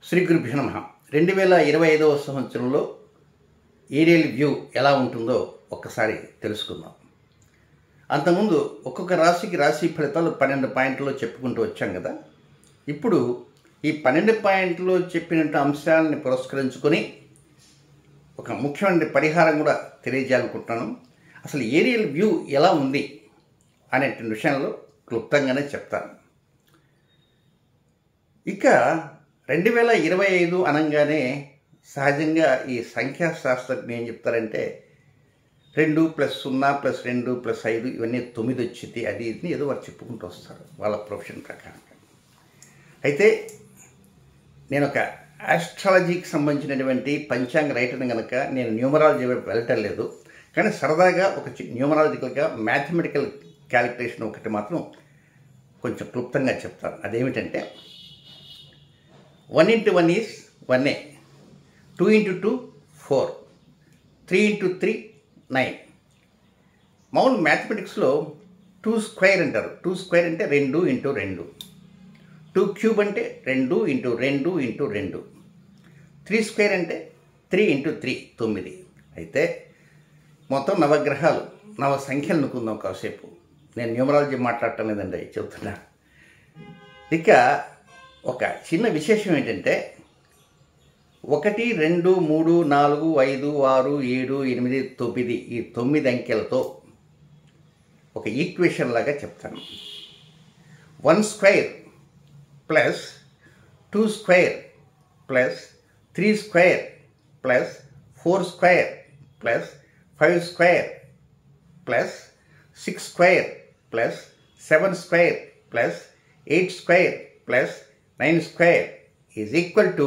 శ్రీ గురుభ్యో నమః 2025వ సంవత్సరంలో ఏరియల్ వ్యూ ఎలా ఉంటుందో ఒక్కసారి తెలుసుకుందాం. అంతకుముందు ఒక్కొక్క రాశికి రాశి ఫలితాలు 12 పాయింట్లలో చెప్పుకుంటూ వచ్చాం కదా. ఇప్పుడు ఈ 12 పాయింట్లో చెప్పినట్టు అంశాలని పురస్కరించుకొని ఒక ముఖ్యమైన పరిహారం కూడా తెలియజేయాలనుకుంటున్నాను. అసలు ఏరియల్ వ్యూ ఎలా ఉంది అనే విషయంలో క్లుప్తంగానే చెప్తాను. ఇక 2025 అనగానే సహజంగా ఈ సంఖ్యాశాస్త్రం ఏం చెప్తారంటే 2 + 0 + 2 + 5 ఇవన్నీ 9 వచ్చింది, అది ఇది ఏదో వారు చెప్పుకుంటూ వస్తారు వాళ్ళ ప్రొఫెషన్ ప్రకారంగా. అయితే నేను ఒక ఆస్ట్రాలజీకి సంబంధించినటువంటి పంచాంగ రైటర్ని కనుక నేను న్యూమరాలజీ వెళ్ళటం లేదు, కానీ సరదాగా ఒక న్యూమరాలజికల్గా మ్యాథమెటికల్ క్యాలిక్యులేషన్ ఒకటి మాత్రం కొంచెం క్లుప్తంగా చెప్తాను. అదేమిటంటే 1 × 1 is 1a, 2 × 2 4, 3 × 3 9. మామూలు మ్యాథమెటిక్స్లో 2 స్క్వేర్ అంటారు. 2 స్క్వేర్ అంటే 2 × 2, 2 క్యూబ్ అంటే 2 × 2 × 2, 3 స్క్వేర్ అంటే 3 × 3 9. అయితే మొత్తం నవగ్రహాలు నవ సంఖ్యలు అనుకుందాం కాసేపు. నేను న్యూమరాలజీ మాట్లాడటం లేదండి, చెబుతున్నా. ఇక ఒక చిన్న విశేషం ఏంటంటే 1 2 3 4 5 6 7 8 9 ఈ 9 అంకెలతో ఒక ఈక్వేషన్ లాగా చెప్తాను. 1 square plus 2 square plus 3 square plus 4 square plus 5 square plus 6 square plus 7 square plus 8 square plus 9 square is equal to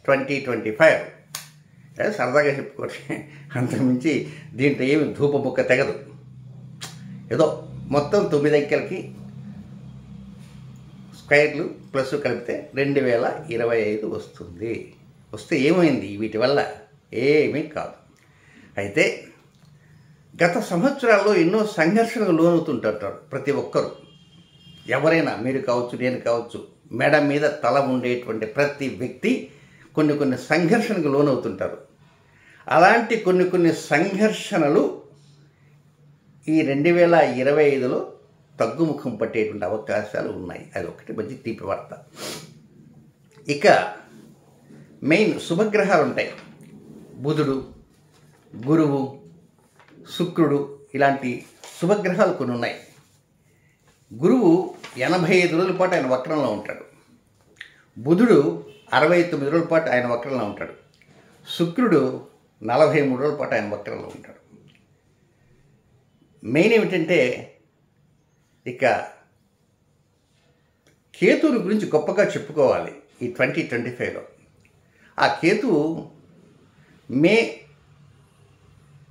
2025. సరదాగా చెప్పుకోండి, అంతకుమించి దీంట్లో ఏమి ధూప ముక్క తెగదు. ఏదో మొత్తం 9 అంకెలకి స్క్వేర్లు ప్లస్ కలిపితే 2025 వస్తుంది. వస్తే ఏమైంది వీటి వల్ల? ఏమీ కాదు. అయితే గత సంవత్సరాల్లో ఎన్నో సంఘర్షణకు లోనవుతుంటారు ప్రతి ఒక్కరు. ఎవరైనా, మీరు కావచ్చు, నేను కావచ్చు, మెడ మీద తల ఉండేటువంటి ప్రతి వ్యక్తి కొన్ని సంఘర్షణకు లోనవుతుంటారు. అలాంటి కొన్ని సంఘర్షణలు ఈ 2025లో తగ్గుముఖం పట్టేటువంటి అవకాశాలు ఉన్నాయి. అది ఒకటి మంచి తీపి వార్త. ఇక మెయిన్ శుభగ్రహాలు ఉంటాయి. బుధుడు, గురువు, శుక్రుడు ఇలాంటి శుభగ్రహాలు కొన్ని ఉన్నాయి. గురువు 85 రోజుల పాటు ఆయన వక్రంలో ఉంటాడు. బుధుడు 69 రోజుల పాటు ఆయన వక్రంలో ఉంటాడు. శుక్రుడు 43 రోజుల పాటు ఆయన వక్రంలో ఉంటాడు. మెయిన్ ఏమిటంటే ఇక కేతువుని గురించి గొప్పగా చెప్పుకోవాలి ఈ 2025లో. ఆ కేతువు మే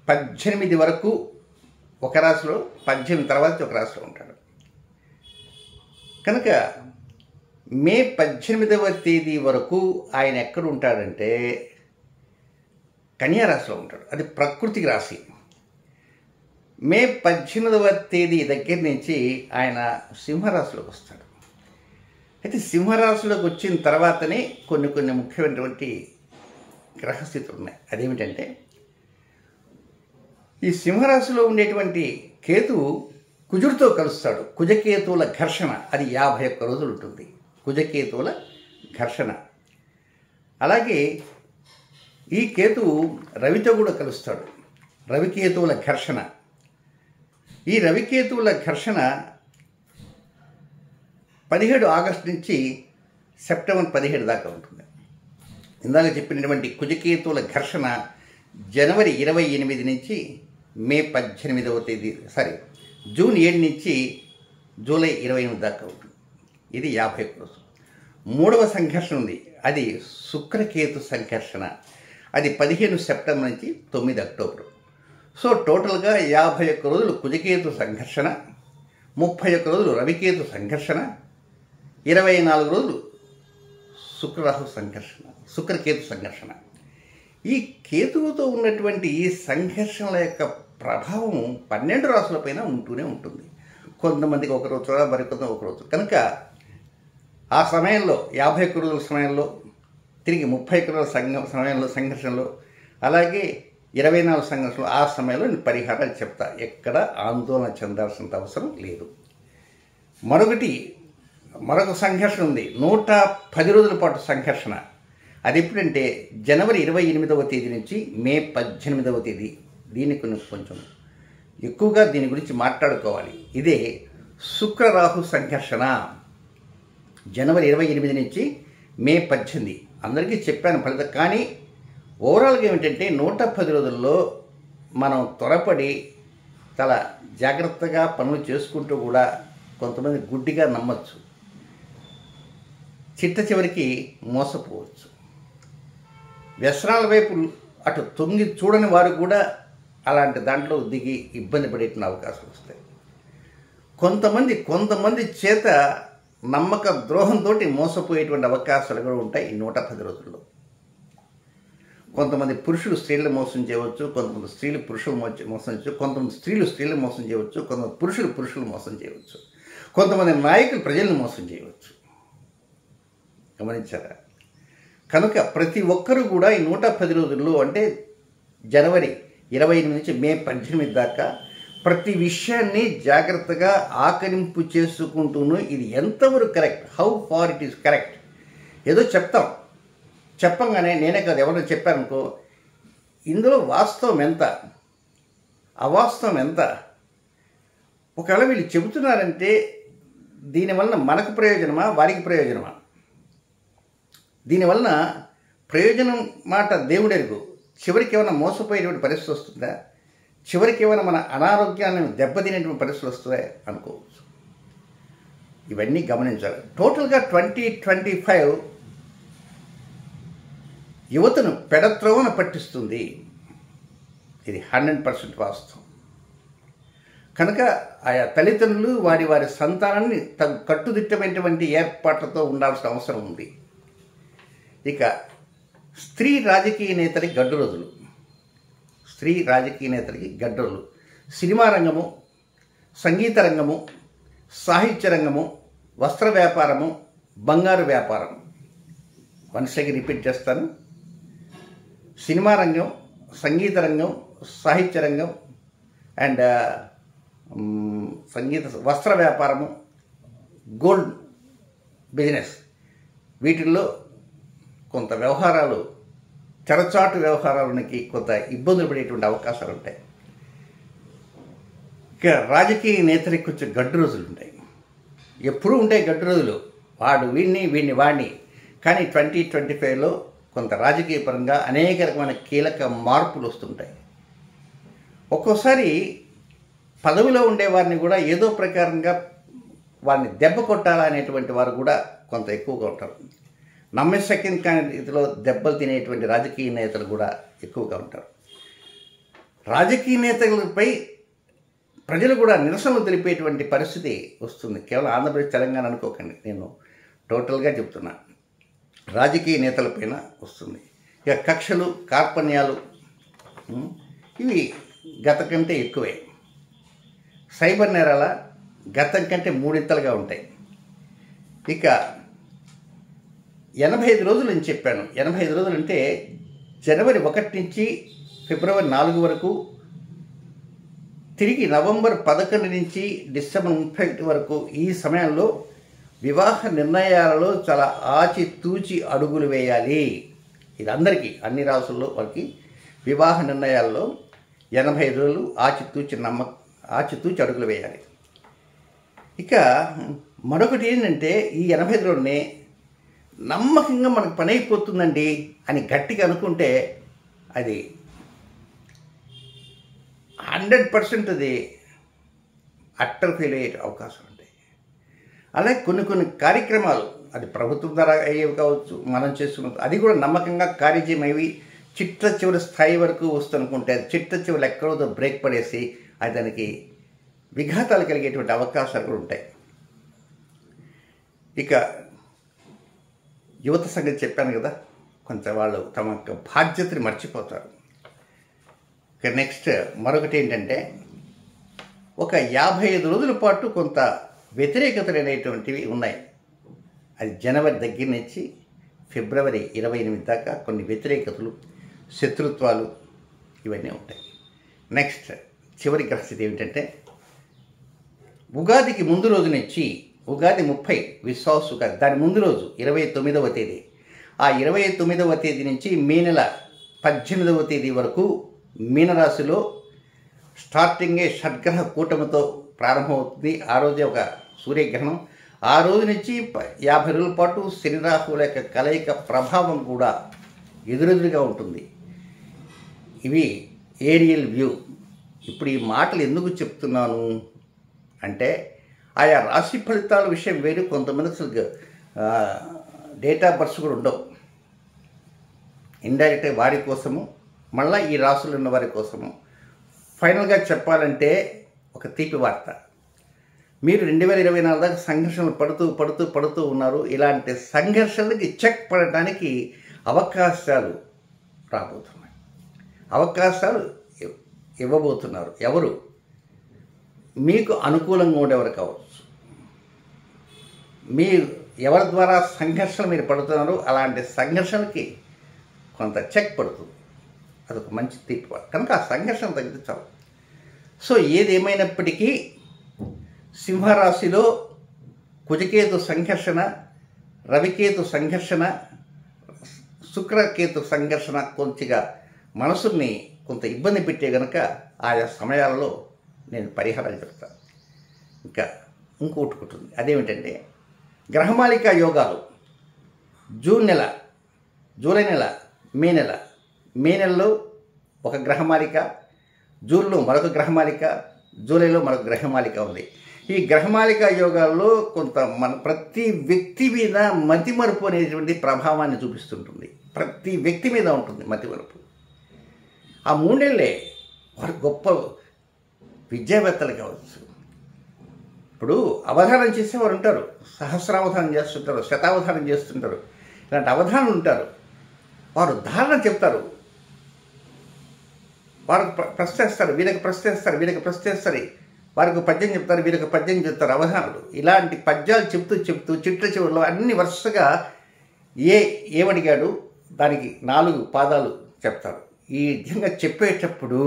18 వరకు ఒక రాశిలో, 18 తర్వాత ఒక రాశిలో ఉంటాడు. కనుక మే 18వ తేదీ వరకు ఆయన ఎక్కడ ఉంటాడంటే కన్యా రాశిలో ఉంటాడు. అది ప్రకృతి రాశి. మే 18వ తేదీ దగ్గర నుంచి ఆయన సింహరాశిలోకి వస్తాడు. అయితే సింహరాశిలోకి వచ్చిన తర్వాతనే కొన్ని ముఖ్యమైనటువంటి గ్రహస్థితులు ఉన్నాయి. అదేమిటంటే ఈ సింహరాశిలో ఉండేటువంటి కేతువు కుజుడితో కలుస్తాడు. కుజకేతువుల ఘర్షణ అది 51 రోజులు ఉంటుంది. కుజకేతువుల ఘర్షణ. అలాగే ఈ కేతువు రవితో కూడా కలుస్తాడు. రవికేతువుల ఘర్షణ. ఈ రవికేతువుల ఘర్షణ 17 ఆగస్టు నుంచి సెప్టెంబర్ 17 దాకా ఉంటుంది. ఇందాక చెప్పినటువంటి కుజకేతువుల ఘర్షణ జనవరి 28 నుంచి మే 18వ తేదీ జూన్ 7 నుంచి జూలై 28 దాకా ఉంటుంది. ఇది 51 రోజులు. మూడవ సంఘర్షణ ఉంది, అది శుక్రకేతు సంఘర్షణ. అది 15 సెప్టెంబర్ నుంచి 9 అక్టోబర్. సో టోటల్గా 51 రోజులు కుజకేతు సంఘర్షణ, 31 రోజులు రవికేతు సంఘర్షణ, 24 రోజులు శుక్రరాహు సంఘర్షణ, శుక్రకేతు సంఘర్షణ. ఈ కేతువుతో ఉన్నటువంటి ఈ సంఘర్షణల యొక్క ప్రభావం 12 రాశులపైన ఉంటూనే ఉంటుంది. కొంతమందికి ఒక రోజు, మరికొంత ఒక రోజు. కనుక ఆ సమయంలో 51 రోజుల సమయంలో తిరిగి 30 రోజుల సమయంలో సంఘర్షణలో, అలాగే 24 సంఘర్షణలు, ఆ సమయంలో నేను పరిహారాలు చెప్తా. ఎక్కడ ఆందోళన చెందాల్సినంత అవసరం లేదు. మరొక సంఘర్షణ ఉంది, 110 రోజుల పాటు సంఘర్షణ. అది ఎప్పుడంటే జనవరి 28వ తేదీ నుంచి మే 18వ తేదీ. దీనికి కొంచెం ఎక్కువగా దీని గురించి మాట్లాడుకోవాలి. ఇదే శుక్రరాహు సంఘర్షణ. జనవరి 28 నుంచి మే 18. అందరికీ చెప్పాను ఫలితం. కానీ ఓవరాల్గా ఏమిటంటే 110 రోజుల్లో మనం త్వరపడి చాలా జాగ్రత్తగా పనులు చేసుకుంటూ కూడా కొంతమంది గుడ్డిగా నమ్మచ్చు, చివరికి మోసపోవచ్చు. వ్యసనాల వైపు అటు తొంగి చూడని వారు కూడా అలాంటి దాంట్లో దిగి ఇబ్బంది పడేటువంటి అవకాశం వస్తాయి. కొంతమంది చేత నమ్మక ద్రోహంతో మోసపోయేటువంటి అవకాశాలు కూడా ఉంటాయి ఈ 110 రోజుల్లో. కొంతమంది పురుషులు స్త్రీలను మోసం చేయవచ్చు, కొంతమంది స్త్రీలు పురుషులు మోసం చేయవచ్చు, కొంతమంది స్త్రీలు స్త్రీలను మోసం చేయవచ్చు, కొంతమంది పురుషులు మోసం చేయవచ్చు, కొంతమంది నాయకులు ప్రజలను మోసం చేయవచ్చు. గమనించారా? కనుక ప్రతి ఒక్కరూ కూడా ఈ 110 రోజుల్లో, అంటే జనవరి 28 నుంచి మే 18 దాకా ప్రతి విషయాన్ని జాగ్రత్తగా ఆకలింపు చేసుకుంటూను ఇది ఎంతవరకు correct, how far it is correct. ఏదో చెప్పంగానే నేనే కాదు ఎవరైనా చెప్పారనుకో, ఇందులో వాస్తవం ఎంత, అవాస్తవం ఎంత, ఒకవేళ వీళ్ళు చెబుతున్నారంటే దీనివలన మనకు ప్రయోజనమా, వారికి ప్రయోజనమా? దీనివలన ప్రయోజనం మాట దేవుడెరుగు, చివరికి ఏమైనా మోసపోయేటువంటి పరిస్థితి వస్తుందా, చివరికి ఏమైనా మన అనారోగ్యాన్ని దెబ్బతినేటువంటి పరిస్థితులు వస్తాయి అనుకోవచ్చు. ఇవన్నీ గమనించాలి. టోటల్గా 2025 యువతను పెడత్రోవన పట్టిస్తుంది. ఇది 100% వాస్తవం. కనుక ఆయా తల్లిదండ్రులు వారి సంతానాన్ని కట్టుదిట్టమైనటువంటి ఏర్పాట్లతో ఉండాల్సిన అవసరం ఉంది. ఇక స్త్రీ రాజకీయ నేతలకి గడ్డు రోజులు. సినిమా రంగము, సంగీత రంగము, సాహిత్య రంగము, వస్త్ర వ్యాపారము, బంగారు వ్యాపారం. వన్స్ అగైన్ రిపీట్ చేస్తాను. సినిమా రంగం, సంగీత రంగం, సాహిత్య రంగం అండ్ వస్త్ర వ్యాపారము, గోల్డ్ బిజినెస్, వీటిల్లో కొంత వ్యవహారాలు, తెరచాటు వ్యవహారాలకి కొంత ఇబ్బందులు పడేటువంటి అవకాశాలు ఉంటాయి. ఇక రాజకీయ నేతలకు కొంచెం గడ్డు రోజులు ఉంటాయి. ఎప్పుడూ ఉంటాయి గడ్డు రోజులు, వాడు వీడిని వాడిని. కానీ 2025లో కొంత రాజకీయ పరంగా అనేక రకమైన కీలక మార్పులు వస్తుంటాయి. ఒక్కోసారి పదవిలో ఉండేవారిని కూడా ఏదో ప్రకారంగా వారిని దెబ్బ కొట్టాలా అనేటువంటి వారు కూడా కొంత ఎక్కువగా ఉంటారు. నమ్మశక్యం కాని రీతిలో దెబ్బలు తినేటువంటి రాజకీయ నేతలు కూడా ఎక్కువగా ఉంటారు. రాజకీయ నేతలపై ప్రజలు కూడా నిరసనలు తెలిపేటువంటి పరిస్థితి వస్తుంది. కేవలం ఆంధ్రప్రదేశ్, తెలంగాణ అనుకోకండి, నేను టోటల్గా చెప్తున్నా. రాజకీయ నేతలపైన వస్తుంది. ఇక కక్షలు, కార్పణ్యాలు ఇవి గత కంటే ఎక్కువే. సైబర్ నేరాల గతం కంటే 3 ఇంతలుగా ఉంటాయి. ఇక 85 రోజులు అని చెప్పాను. 85 రోజులు అంటే జనవరి 1 నుంచి ఫిబ్రవరి 4 వరకు, తిరిగి నవంబర్ 11 నుంచి డిసెంబర్ 31 వరకు. ఈ సమయంలో వివాహ నిర్ణయాలలో చాలా ఆచితూచి అడుగులు వేయాలి. ఇది అందరికీ, అన్ని రాసుల్లో వారికి వివాహ నిర్ణయాల్లో 85 రోజులు ఆచితూచి అడుగులు వేయాలి. ఇక మరొకటి ఏంటంటే, ఈ 85 రోజులనే నమ్మకంగా మనకు పని అయిపోతుందండి అని గట్టిగా అనుకుంటే అది 100% అది అట్టర్ ఫెయిల్ అయ్యే అవకాశం ఉంటాయి. అలాగే కొన్ని కార్యక్రమాలు, అది ప్రభుత్వం ద్వారా అయ్యేవి కావచ్చు, మనం చేస్తున్న అది కూడా నమ్మకంగా కార్యజయం అయ్యి చిట్ట స్థాయి వరకు వస్తుందనుకుంటే అది చిట్ట ఎక్కడో బ్రేక్ పడేసి అది దానికి విఘాతాలు కలిగేటువంటి అవకాశాలు కూడా ఉంటాయి. ఇక యువత సంగతి చెప్పాను కదా, కొంచెం వాళ్ళు తమ యొక్క బాధ్యతని మర్చిపోతారు. ఇక నెక్స్ట్ మరొకటి ఏంటంటే, ఒక 55 రోజుల పాటు కొంత వ్యతిరేకతలు అనేటువంటివి ఉన్నాయి. అది జనవరి దగ్గర నుంచి ఫిబ్రవరి 28 దాకా కొన్ని వ్యతిరేకతలు, శత్రుత్వాలు ఇవన్నీ ఉంటాయి. నెక్స్ట్ చివరి గ్రహస్థితి ఏమిటంటే ఉగాదికి ముందు రోజు నుంచి ఉగాది 30 విశ్వాస ఉగాది, దాని ముందు రోజు 29వ తేదీ, ఆ 29వ తేదీ నుంచి మే నెల 18వ తేదీ వరకు మీనరాశిలో స్టార్టింగే షడ్గ్రహ కూటమితో ప్రారంభమవుతుంది. ఆ రోజే ఒక సూర్యగ్రహణం. ఆ రోజు నుంచి 50 రోజుల పాటు శని రాహువుల యొక్క కలయిక ప్రభావం కూడా ఎదురెదురుగా ఉంటుంది. ఇవి ఏరియల్ వ్యూ. ఇప్పుడు ఈ మాటలు ఎందుకు చెప్తున్నాను అంటే ఆయా రాశి ఫలితాల విషయం వేరు. కొంతమంది అసలు డేట్ ఆఫ్ బర్త్స్ కూడా ఉండవు. ఇండైరెక్ట్గా వారి కోసము, మళ్ళీ ఈ రాశులు ఉన్న వారి కోసము ఫైనల్గా చెప్పాలంటే ఒక తీపి వార్త. మీరు 2024 దాకా సంఘర్షణలు పడుతూ ఉన్నారు. ఇలాంటి సంఘర్షణలకి చెక్ పడటానికి అవకాశాలు రాబోతున్నాయి. అవకాశాలు ఇవ్వబోతున్నారు. ఎవరు? మీకు అనుకూలంగా ఉండేవారు కావచ్చు. మీరు ఎవరి ద్వారా సంఘర్షణ మీరు పడుతున్నారో అలాంటి సంఘర్షణకి కొంత చెక్ పడుతుంది. అదొక మంచి తీర్పు. కనుక ఆ సంఘర్షణ తగ్గితే చాలు. సో ఏదేమైనప్పటికీ సింహరాశిలో కుజకేతు సంఘర్షణ, రవికేతు సంఘర్షణ, శుక్రకేతు సంఘర్షణ కొంచెంగా మనసుని కొంత ఇబ్బంది పెట్టే గనక ఆయా సమయాలలో నేను పరిహారాలు చెప్తాను. ఇంకా ఇంకోటి ఉంటుంది. అదేమిటంటే గ్రహమాలిక యోగాలు జూన్ నెల, జూలై నెల, మే నెలలో ఒక గ్రహమాలిక, జూన్లో మరొక గ్రహమాలిక, జూలైలో మరొక గ్రహమాలిక ఉంది. ఈ గ్రహమాలిక యోగాల్లో కొంత ప్రతి వ్యక్తి మీద మతిమరుపు అనేటువంటి ప్రభావాన్ని చూపిస్తుంటుంది. ప్రతి వ్యక్తి మీద ఉంటుంది మతిమరుపు. ఆ 3 నెలలే వారు గొప్ప విద్యావేత్తలు కావచ్చు. ఇప్పుడు అవధానం చేసేవారు ఉంటారు, సహస్రావధానం చేస్తుంటారు, శతావధానం చేస్తుంటారు. ఇలాంటి అవధానాలు ఉంటారు. వారు ధారణ చెప్తారు, వారికి ప్రశ్నిస్తారు, వీరికి ప్రశ్నిస్తారు, వీరికి ప్రశ్నిస్తారు, వారికి పద్యం చెప్తారు, వీరికి పద్యం చెప్తారు. అవధానాలు ఇలాంటి పద్యాలు చెప్తూ చిట్ట చివరిలో అన్ని వరుసగా ఏమడిగాడు దానికి 4 పాదాలు చెప్తారు. ఈ విధంగా చెప్పేటప్పుడు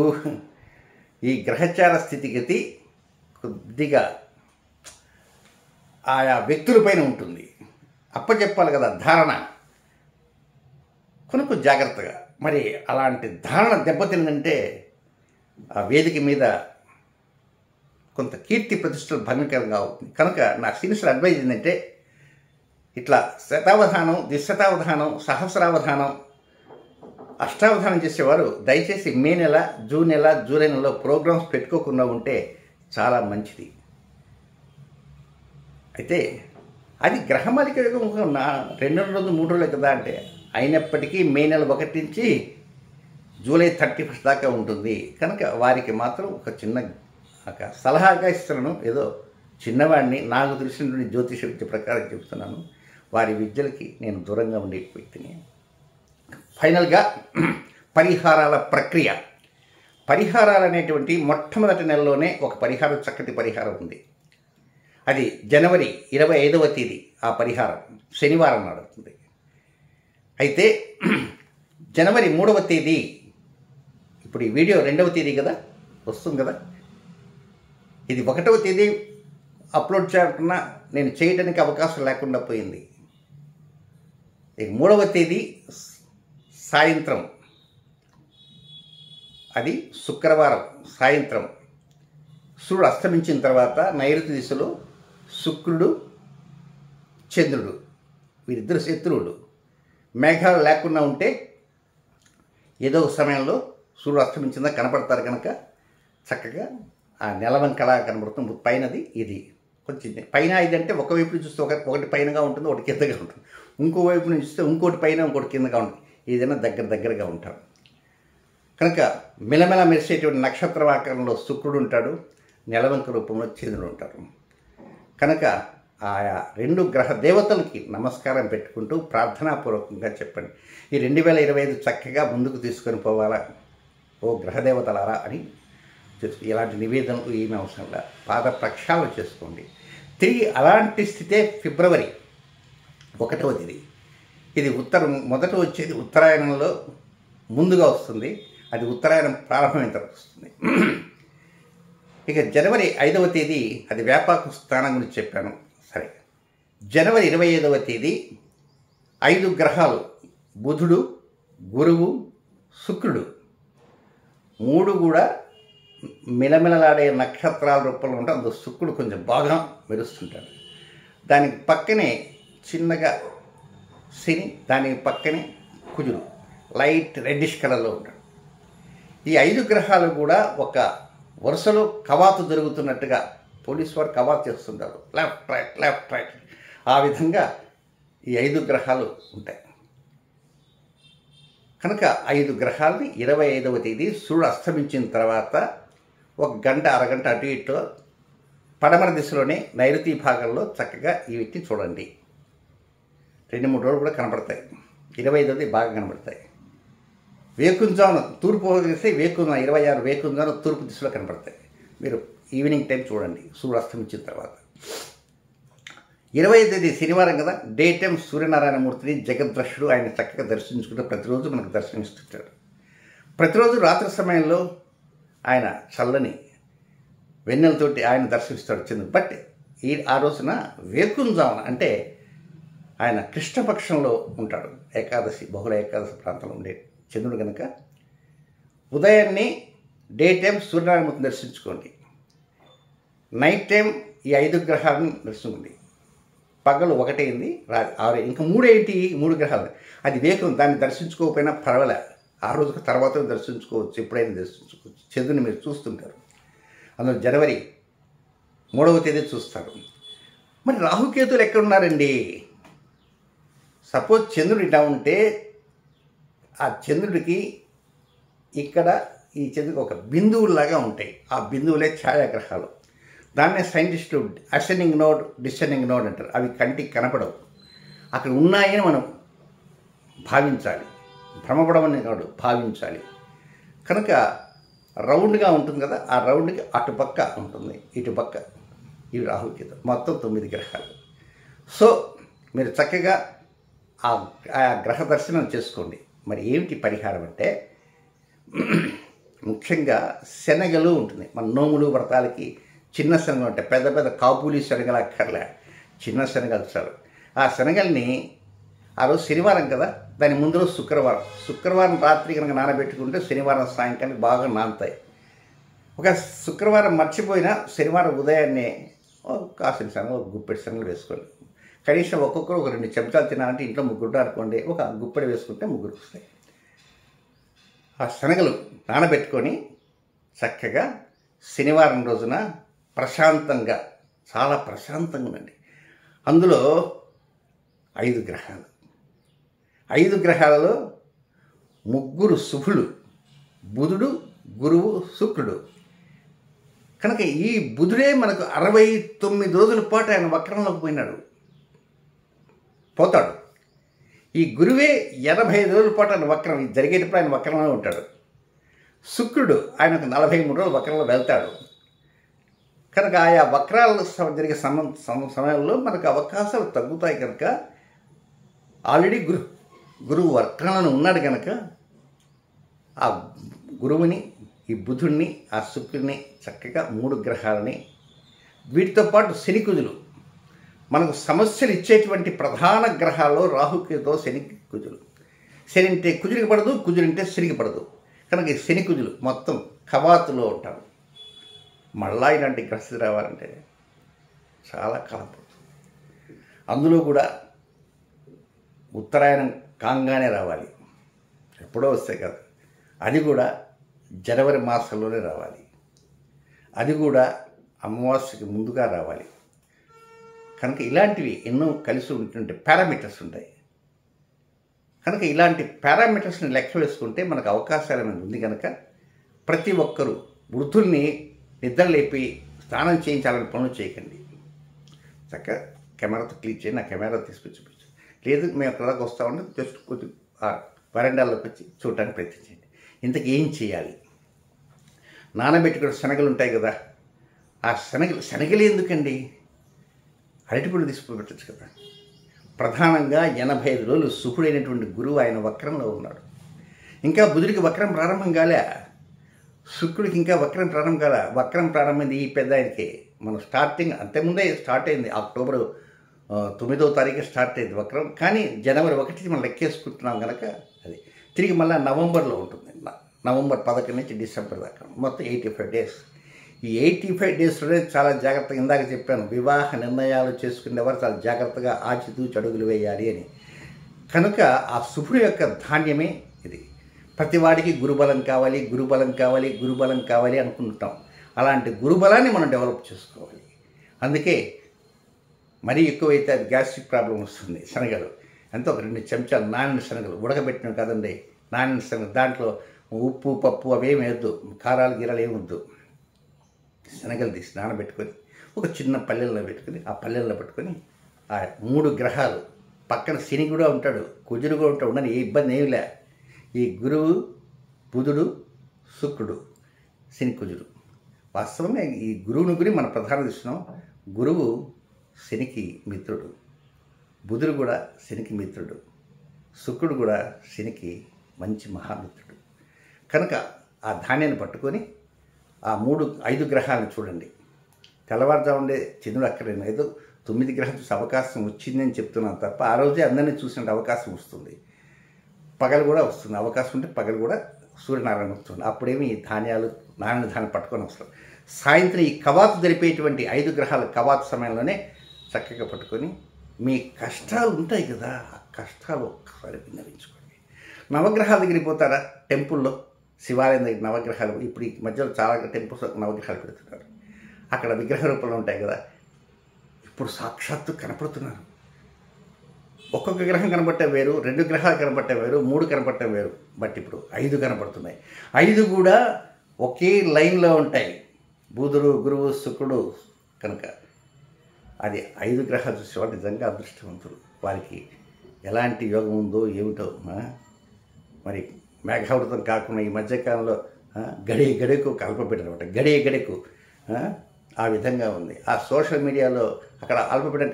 ఈ గ్రహచార స్థితిగతి కొద్దిగా ఆయా వ్యక్తులపైన ఉంటుంది. అప్పచెప్పాలి కదా ధారణ, కొనుక్కు జాగ్రత్తగా. మరి అలాంటి ధారణ దెబ్బతిందంటే ఆ వేదిక మీద కొంత కీర్తి ప్రతిష్టలు భంగకరంగా అవుతుంది. కనుక నా సీనియర్ అడ్వైజ్ ఏంటంటే ఇట్లా శతావధానం, ద్విశతావధానం, సహస్రావధానం, అష్టావధానం చేసేవారు దయచేసి మే నెల, జూన్ నెల, జూలై నెలలో ప్రోగ్రామ్స్ పెట్టుకోకుండా ఉంటే చాలా మంచిది. అయితే అది గ్రహమాలిక యోగం 2 రోజులు 3 రోజులు కదా అంటే, అయినప్పటికీ మే నెల 1 నుంచి జూలై 31 దాకా ఉంటుంది. కనుక వారికి మాత్రం ఒక చిన్న సలహాగా ఇస్తున్నాను. ఏదో చిన్నవాడిని, నాకు తెలిసినటువంటి జ్యోతిష విద్య ప్రకారం చెప్తున్నాను. వారి విద్యలకి నేను దూరంగా ఉండే వ్యక్తిని. ఫైనల్గా పరిహారాల ప్రక్రియ. పరిహారాలు అనేటువంటి మొట్టమొదటి నెలలోనే ఒక పరిహారం, చక్కటి పరిహారం ఉంది. అది జనవరి 25వ తేదీ. ఆ పరిహారం శనివారం నడుస్తుంది. అయితే జనవరి 3వ తేదీ, ఇప్పుడు ఈ వీడియో 2వ తేదీ కదా వస్తుంది కదా, ఇది 1వ తేదీ అప్లోడ్ చేయకుండా నేను చేయడానికి అవకాశం లేకుండా పోయింది. ఇక 3వ తేదీ సాయంత్రం, అది శుక్రవారం సాయంత్రం, సూర్యుడు అస్తమించిన తర్వాత నైరుతి దిశలో శుక్రుడు, చంద్రుడు, వీరిద్దరు శత్రువులు. మేఘాలు లేకుండా ఉంటే ఏదో ఒక సమయంలో సూర్యుడు అస్తమించిందా కనపడతారు. కనుక చక్కగా ఆ నెలవంకలా కనబడుతుంది. పైనది ఇది కొంచెం పైన, ఇది అంటే ఒకవైపు నుంచి చూస్తే ఒకటి పైనగా ఉంటుంది, ఒకటి కిందగా ఉంటుంది. ఇంకోవైపు నుంచి చూస్తే ఇంకోటి పైన, ఇంకోటి కిందగా ఉంటుంది. ఏదైనా దగ్గరగా ఉంటారు. కనుక మెలమెల మెరిసేటువంటి నక్షత్ర ఆకారంలో శుక్రుడు ఉంటాడు, నెలవంక రూపంలో చంద్రుడు ఉంటారు. కనుక ఆయా 2 గ్రహ దేవతలకి నమస్కారం పెట్టుకుంటూ ప్రార్థనాపూర్వకంగా చెప్పండి, ఈ 2025 చక్కగా ముందుకు తీసుకొని పోవాలా ఓ గ్రహదేవతలారా అని. ఇలాంటి నివేదనలు ఏమీ అవసరంగా పాద ప్రక్షాళన చేసుకోండి. తిరిగి అలాంటి స్థితే ఫిబ్రవరి 1వ తేదీ. ఇది మొదట వచ్చేది ఉత్తరాయణంలో ముందుగా వస్తుంది. అది ఉత్తరాయణం ప్రారంభమైన తర్వాత వస్తుంది. ఇక జనవరి 5వ తేదీ అది వేపాకు స్థానం గురించి చెప్పాను. సరే, జనవరి 25వ తేదీ 5 గ్రహాలు బుధుడు, గురువు, శుక్రుడు 3 కూడా మిలమిలలాడే నక్షత్రాల రూపంలో ఉంటే అందులో శుక్రుడు కొంచెం బాగా మెరుస్తుంటాడు. దానికి పక్కనే చిన్నగా శని, దానికి పక్కనే కుజుడు లైట్ రెడ్డిష్ కలర్లో ఉంటాడు. ఈ 5 గ్రహాలు కూడా ఒక వరుసలో కవాతు జరుగుతున్నట్టుగా పోలీసు వారు కవాతు చేస్తుంటారు, లెఫ్ట్ రైట్. ఆ విధంగా ఈ 5 గ్రహాలు ఉంటాయి. కనుక 5 గ్రహాలని 25వ తేదీ సూర్యుడు అస్తమించిన తర్వాత 1 గంట అరగంట అటు ఇటు పడమర దిశలోనే నైరుతి భాగంలో చక్కగా ఈ వీటిని చూడండి. 2-3 రోజులు కూడా కనపడతాయి. 25వ బాగా కనపడతాయి. వేకుంజామున తూర్పు వేస్తే 26 వేకుంజామున తూర్పు దిశలో కనపడతాయి. మీరు ఈవినింగ్ టైం చూడండి సూర్యుడు అస్తమించిన తర్వాత. 25వ తేదీ శనివారం కదా, డే టైం సూర్యనారాయణమూర్తిని జగద్రక్షుడు ఆయన చక్కగా దర్శించుకుంటే ప్రతిరోజు మనకు దర్శనమిస్తుంటాడు. ప్రతిరోజు రాత్రి సమయంలో ఆయన చల్లని వెన్నెలతోటి ఆయన దర్శిస్తాడు చంద్రుడు. బట్ ఆ రోజున వేకుంజామున అంటే ఆయన కృష్ణపక్షంలో ఉంటాడు. ఏకాదశి, బహుళ ఏకాదశి ప్రాంతంలో ఉండే చంద్రుడు కనుక ఉదయాన్నే డే టైం సూర్యనారాయణమూర్తిని దర్శించుకోండి. నైట్ టైం ఈ 5 గ్రహాలను దర్శించుకోండి. పగలు 1 అయింది, 6 ఇంకా 3 ఏంటి? 3 గ్రహాలు. అది దాన్ని దర్శించుకోకపోయినా పర్వాలే, ఆ రోజుకి తర్వాత దర్శించుకోవచ్చు, ఎప్పుడైనా దర్శించుకోవచ్చు. చంద్రుని మీరు చూస్తుంటారు. అందులో జనవరి 3వ తేదీ చూస్తారు. మరి రాహుకేతులు ఎక్కడున్నారండి? సపోజ్ చంద్రుడు ఇట్లా ఉంటే ఆ చంద్రుడికి ఇక్కడ ఈ చంద్రుడికి ఒక బిందువులాగా ఉంటాయి. ఆ బిందువులే ఛాయాగ్రహాలు. దాన్నే సైంటిస్టులు అసెండింగ్ నోడ్, డిసెండింగ్ నోడ్ అంటారు. అవి కంటికి కనపడవు, అక్కడ ఉన్నాయని మనం భావించాలి. భ్రమపడమని కాదు, భావించాలి. కనుక రౌండ్గా ఉంటుంది కదా, ఆ రౌండ్కి అటుపక్క ఉంటుంది, ఇటుపక్క. ఇవి రాహుకేతు. మొత్తం 9 గ్రహాలు. సో మీరు చక్కగా ఆ గ్రహ దర్శనం చేసుకోండి. మరి ఏమిటి పరిహారం అంటే, ముఖ్యంగా శనగలు ఉంటుంది. మన నోములు వ్రతాలకి చిన్న శనగలు ఉంటాయి. పెద్ద పెద్ద కాబూలీ శనగలు అక్కర్లే, చిన్న శనగలు చాలు. ఆ శనగల్ని ఆ రోజు శనివారం కదా, దాని ముందు రోజు శుక్రవారం రాత్రి కనుక నానబెట్టుకుంటే శనివారం సాయంకాలం బాగా నానుతాయి. ఒక శుక్రవారం మర్చిపోయినా శనివారం ఉదయాన్నే కాసిన శనగలు, ఒక గుప్పెడి శనగలు వేసుకోండి. కనీసం ఒక్కొక్కరు ఒక 2 చెంచాలు తినాలంటే ఇంట్లో 3 అనుకోండి, ఒక గుప్పెడి వేసుకుంటే 3 వస్తాయి. ఆ శనగలు నానబెట్టుకొని చక్కగా శనివారం రోజున ప్రశాంతంగా, చాలా ప్రశాంతంగా ఉండండి. అందులో 5 గ్రహాలు. 5 గ్రహాలలో 3 శుభులు, బుధుడు, గురువు, శుక్రుడు. కనుక ఈ బుధుడే మనకు 69 రోజుల పాటు ఆయన వక్రంలోకి పోతాడు. ఈ గురువే 85 రోజుల పాటు ఆయన వక్రం, ఇది జరిగేటప్పుడు ఆయన వక్రంలో ఉంటాడు. శుక్రుడు ఆయనకు 43 రోజులు వక్రంలో వెళ్తాడు. కనుక ఆయా వక్రాలు జరిగే సమయంలో మనకు అవకాశాలు తగ్గుతాయి. కనుక ఆల్రెడీ గురువు వక్రంలో ఉన్నాడు కనుక ఆ గురువుని, ఈ బుధుడిని, ఆ శుక్రుడిని చక్కగా 3 గ్రహాలని, వీటితో పాటు శని, కుజులు మనకు సమస్యలు ఇచ్చేటువంటి ప్రధాన గ్రహాల్లో రాహుకేతో శని, కుజులు. శని అంటే కుజుడికి పడదు, కుజుడు అంటే శనికి పడదు. కనుక ఈ శని, కుజులు మొత్తం కవాతులో ఉంటారు. మళ్ళా ఇలాంటి గ్రహస్థితి రావాలంటే చాలా కాలం పడుతుంది. అందులో కూడా ఉత్తరాయణం కాంగానే రావాలి, ఎప్పుడో వస్తాయి కదా. అది కూడా జనవరి మాసంలోనే రావాలి. అది కూడా అమావాస్యకి ముందుగా రావాలి. కనుక ఇలాంటివి ఎన్నో కలిసి ఉంటుంటే పారామీటర్స్ ఉంటాయి. కనుక ఇలాంటి పారామీటర్స్ని లెక్క వేసుకుంటే మనకు అవకాశాలు అనేది ఉంది. కనుక ప్రతి ఒక్కరూ వృద్ధుల్ని నిద్ర లేపి స్నానం చేయించాలని పనులు చేయకండి. చక్కగా కెమెరాతో క్లిక్ చేయండి, నా కెమెరా తీసుకొచ్చి చూపించు. లేదు మేము ఎక్కడిదాకా వస్తామంటే జస్ట్ కొద్ది వరండాల్లోకి వచ్చి చూడటానికి ప్రయత్నించండి. ఇంతకు ఏం చేయాలి? నానబెట్టుకున్న శనగలు ఉంటాయి కదా, ఆ శనగలు ఎందుకండి? అరటిపళ్ళు తీసుకుని పెట్టచ్చు కదా. ప్రధానంగా 85 రోజులు శుభుడైనటువంటి గురువు ఆయన వక్రంలో ఉన్నాడు. ఇంకా బుధుడికి వక్రం ప్రారంభం కాలే, శుక్రుడికి ఇంకా వక్రం ప్రారంభం కాలే. వక్రం ప్రారంభమైంది ఈ పెద్ద ఆయనకి. మనం స్టార్టింగ్ అంతకుముందే స్టార్ట్ అయింది, అక్టోబర్ 9వ తారీఖు స్టార్ట్ అయింది వక్రం. కానీ జనవరి 1 మనం లెక్కేసుకుంటున్నాం కనుక అది తిరిగి మళ్ళీ నవంబర్లో ఉంటుంది. నవంబర్ 11 నుంచి డిసెంబర్ దాకా మొత్తం 85 డేస్. ఈ 85 డేస్లోనే చాలా జాగ్రత్తగా, ఇందాక చెప్పాను, వివాహ నిర్ణయాలు చేసుకునేవారు చాలా జాగ్రత్తగా ఆచితూచి అడుగులు వేయాలి అని. కనుక ఆ శుభుడు యొక్క ధాన్యమే ఇది. ప్రతివాడికి గురుబలం కావాలి, గురుబలం కావాలి, గురుబలం కావాలి అనుకుంటాం. అలాంటి గురుబలాన్ని మనం డెవలప్ చేసుకోవాలి. అందుకే మరీ ఎక్కువైతే అది గ్యాస్ట్రిక్ ప్రాబ్లం వస్తుంది. శనగలు ఎంతో ఒక 2 చెంచాలు నానిన శనగలు, ఉడకబెట్టినవి కదండి, నానిన శనగలు. దాంట్లో ఉప్పు పప్పు అవేమి వేయద్దు, కారాలు గీరాలు ఏమి వద్దు. శనగలు తీసి నానబెట్టుకొని ఒక చిన్న పల్లెల్లో పెట్టుకొని, ఆ పల్లెల్లో పెట్టుకొని ఆ 3 గ్రహాలు పక్కన శని కూడా ఉంటాడు, కుజుడు కూడా ఉంటాడు, ఉండని ఏ ఇబ్బంది ఏమి లే. ఈ గురువు, బుధుడు, శుక్రుడు, శని, కుజుడు. వాస్తవంగా ఈ గురువుని గురించి మనం ప్రధానంగా చూస్తున్నాం. గురువు శనికి మిత్రుడు, బుధుడు కూడా శనికి మిత్రుడు, శుక్రుడు కూడా శనికి మంచి మహామిత్రుడు. కనుక ఆ ధాన్యాన్ని పట్టుకొని ఆ 5 గ్రహాలను చూడండి. తెల్లవారుజాముండే చంద్రుడు అక్కడైనా ఏదో 9 గ్రహాలు చూసే అవకాశం వచ్చిందని చెప్తున్నాను తప్ప, ఆ రోజే అందరినీ చూసిన అవకాశం వస్తుంది. పగలు కూడా వస్తుంది, అవకాశం ఉంటే పగలు కూడా సూర్యనారాయణ వస్తుంది. అప్పుడేమి ఈ ధాన్యాలు, నారాయణ ధాన్యం పట్టుకొని వస్తారు. సాయంత్రం ఈ కవాతు జరిపేటువంటి 5 గ్రహాల కవాతు సమయంలోనే చక్కగా పట్టుకొని మీ కష్టాలు ఉంటాయి కదా, ఆ కష్టాలు ఒక్కసారి విన్నవించుకోండి. నవగ్రహాల దగ్గరికి పోతారా? టెంపుల్లో శివాలయం దగ్గర నవగ్రహాలు, ఇప్పుడు ఈ మధ్యలో చాలా టెంపుల్స్ నవగ్రహాలు పెడుతున్నారు. అక్కడ విగ్రహ రూపంలో ఉంటాయి కదా, ఇప్పుడు సాక్షాత్తు కనపడుతున్నారు. ఒక్కొక్క గ్రహం కనబట్టే వేరు, 2 గ్రహాలు కనబట్టే వేరు, 3 కనబట్టే వేరు. బట్ ఇప్పుడు 5 కనపడుతున్నాయి. 5 కూడా ఒకే లైన్లో ఉంటాయి, బుధుడు, గురువు, శుక్రుడు. కనుక అది 5 గ్రహాలు చూసేవాళ్ళు నిజంగా అదృష్టవంతులు. వారికి ఎలాంటి యోగం ఉందో ఏమిటో. మరి మేఘావృతం కాకుండా ఈ మధ్యకాలంలో గడియ గడియకు అల్పపీడనం అనమాట, గడియ గడియకు ఆ విధంగా ఉంది. ఆ సోషల్ మీడియాలో అక్కడ అల్పపీడనం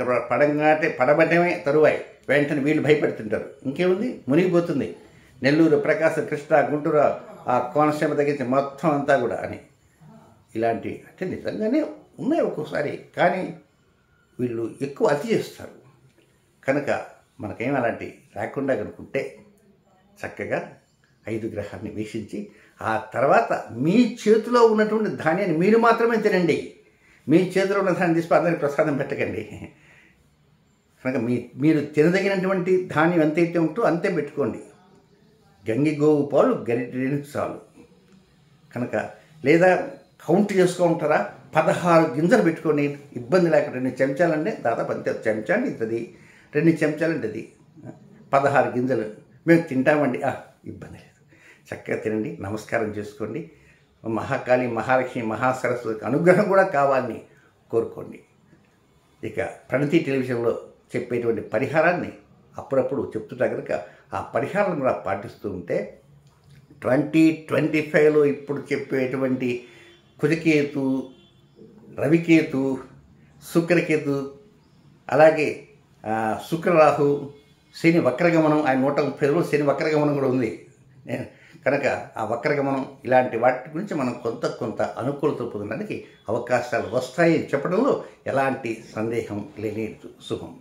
పడబట్టమే తరువాయి వెంటనే వీళ్ళు భయపెడుతుంటారు. ఇంకేముంది, మునిగిపోతుంది నెల్లూరు, ప్రకాశం, కృష్ణా, గుంటూరు, ఆ కోనసీమ తగ్గించి మొత్తం అంతా కూడా అని. ఇలాంటి అంటే నిజంగానే ఉన్నాయి ఒక్కోసారి, కానీ వీళ్ళు ఎక్కువ అతి చేస్తారు. కనుక మనకేం అలాంటి రాకుండా కనుక్కుంటే చక్కగా 5 గ్రహాన్ని వీక్షించి ఆ తర్వాత మీ చేతిలో ఉన్నటువంటి ధాన్యాన్ని మీరు మాత్రమే తినండి. మీ చేతిలో ఉన్న ధాన్యం తీసుకు అందరికి ప్రసాదం పెట్టకండి. కనుక మీరు తినదగినటువంటి ధాన్యం ఎంతైతే ఉంటో అంతే పెట్టుకోండి. గంగి గోవు పాలు గరిటెని చాలు. కనుక లేదా కౌంట్ చేసుకుంటారా, 16 గింజలు పెట్టుకొని ఇబ్బంది లేకుండా 2 చెంచాలంటే దాదాపు అంతే, చెంచా అంటే ఇంతది, 2 చెంచాలంటే అది 16 గింజలు మేము తింటామండి. ఇబ్బంది లేదు, చక్కగా తినండి, నమస్కారం చేసుకోండి. మహాకాళి, మహాలక్ష్మి, మహాసరస్వతి అనుగ్రహం కూడా కావాలని కోరుకోండి. ఇక ప్రణతి టెలివిజన్లో చెప్పేటువంటి పరిహారాన్ని అప్పుడప్పుడు చెప్తుంటా కనుక ఆ పరిహారాలను కూడా పాటిస్తూ ఉంటే 2025లో ఇప్పుడు చెప్పేటువంటి కుజకేతు, రవికేతు, శుక్రకేతు, అలాగే శుక్రరాహు, శని వక్రగమనం, ఆయన 130 శని వక్రగమనం కూడా ఉంది. కనుక ఆ వక్రగమనం ఇలాంటి వాటి గురించి మనం కొంత అనుకూలత పొందడానికి అవకాశాలు వస్తాయి చెప్పడంలో ఎలాంటి సందేహం లేని శుభం.